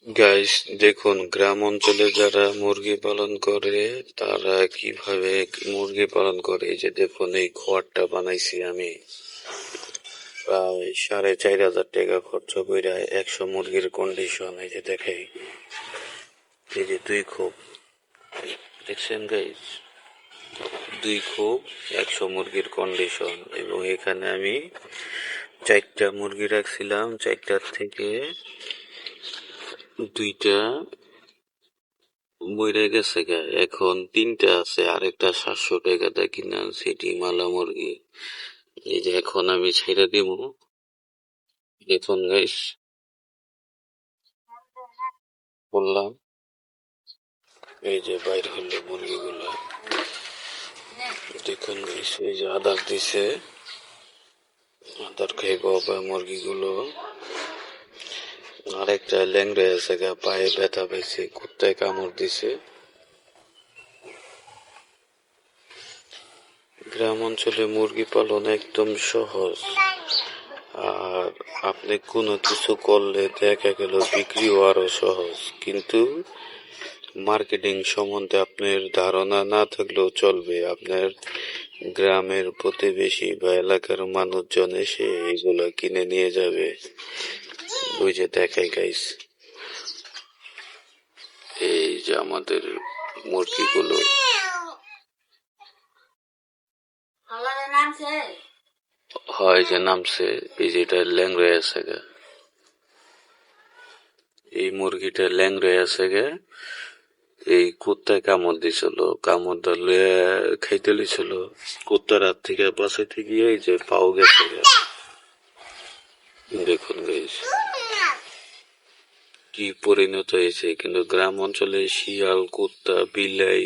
Guys, দেখুন গ্রাম অঞ্চলে যারা মুরগি পালন করে তারা কিভাবে মুরগি পালন করে। এই যে দেখুন, এই ঘরটা বানাইছি আমি প্রায় 4,500 টাকা খরচ কইরা। 100 মুরগির কন্ডিশন এই যে দেখাই। এই যে 2 খোপ দেখছেন গাইস, 2 খোপ 100 মুরগির কন্ডিশন। এবং এখানে আমি 4টা মুরগি রাখছিলাম, 4টার থেকে 2টা মইরা গেছে গা, এখন 3টা আছে। আরেকটা 700 টাকা দিয়ে কিনে আনছি ডিমালা মুরগি। এই যে এখন আমি ছেড়ে দিব। দেখুন গাইস, বললাম এই যে বাইর হলো মুরগিগুলো। দেখুন গাইস, এই যে আদার দিছে, আদার খাইব আবার মুরগিগুলো। আরেকটা ল্যাংড়ে আছে গা, পায়ে ব্যথা পাইছে, কুত্তায় কামড় দিছে। গ্রাম অঞ্চলে মুরগি পালন একদম সহজ, আর আপনি কোনো কিছু করলে দেখা গেল বিক্রিও আরো সহজ। কিন্তু মার্কেটিং সম্বন্ধে আপনার ধারণা না থাকলেও চলবে। আপনার গ্রামের প্রতিবেশী বা এলাকার মানুষজন এসে এগুলো কিনে নিয়ে যাবে। ওই যে দেখাই গাইস, এই যে আমাদের মুরগিগুলো। হয় যে নামছে, এই যেটা ল্যাংড়ে আছে গা, এই মুরগিটা ল্যাংড়ে আছে গা। এই কুত্তায় কামড় দিছিল, কামড় ধরলে খাইতে লিছিল। কুত্তার হাত থেকে বাঁচাইতে গিয়ে এই যে পাও গেছে গা। দেখুন গাইস কি পরিণত হয়েছে। কিন্তু গ্রাম অঞ্চলে শিয়াল, কুত্তা, বিলাই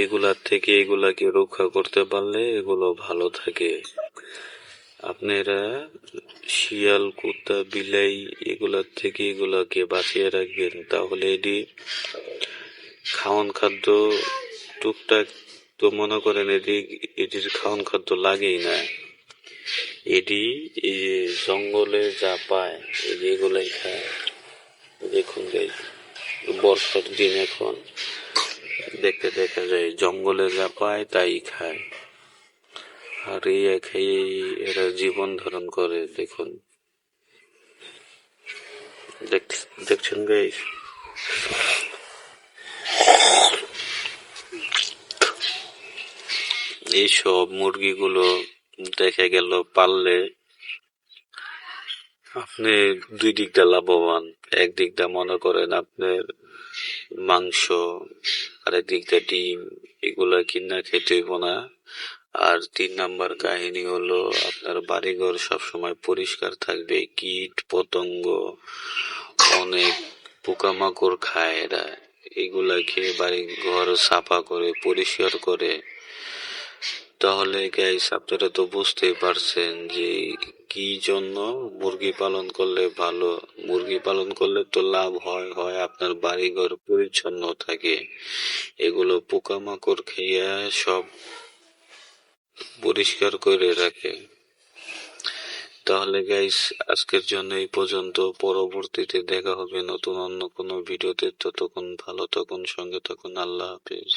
এগুলার থেকে এগুলাকে রক্ষা করতে পারলে এগুলো ভালো থাকে। আপনারা শিয়াল, কুত্তা, বিলাই এগুলার থেকে এগুলাকে বাঁচিয়ে রাখবেন, তাহলে এটি খাওয়ান খাদ্য টুকটাক তো মনে করেন এটির খাওয়ান খাদ্য লাগেই না। এটি এই যে জঙ্গলে যা পায় এই যে এগুলাই খায়। দেখুন গাইস, বর্ষার দিন এখন দেখতে দেখা যায় জঙ্গলে যা পায় তাই খায়, আর এই খেয়ে এরা জীবন ধারণ করে। দেখুন, দেখছেন গাইস। এইসব মুরগিগুলো দেখা গেল পাললে আপনি 2 দিক দিয়ে লাভবান। একদিক দিয়ে মনে করেন আপনার মাংস, আরেক দিক দিয়ে ডিম, এগুলা কিনা খেতে হইব না। আর 3 নাম্বার কাহিনী হলো আপনার বাড়িঘর সবসময় পরিষ্কার থাকবে। কীট পতঙ্গ অনেক পোকামাকড় খায় এরা, এগুলা খেয়ে বাড়ি ঘর সাফা করে পরিষ্কার করে। তাহলে গাইস, আপনারা তো বুঝতেই পারছেন যে কি জন্য মুরগি পালন করলে ভালো। মুরগি পালন করলে তো লাভ হয়, হয় আপনার বাড়িঘর পরিচ্ছন্ন থাকে, এগুলো পোকামাকড় খেয়ে সব পরিষ্কার করে রাখে। তাহলে গাইস, আজকের জন্য এই পর্যন্ত। পরবর্তীতে দেখা হবে নতুন অন্য কোনো ভিডিওতে। ততক্ষণ ভালো থাকুন, সঙ্গে থাকুন। আল্লাহ হাফেজ।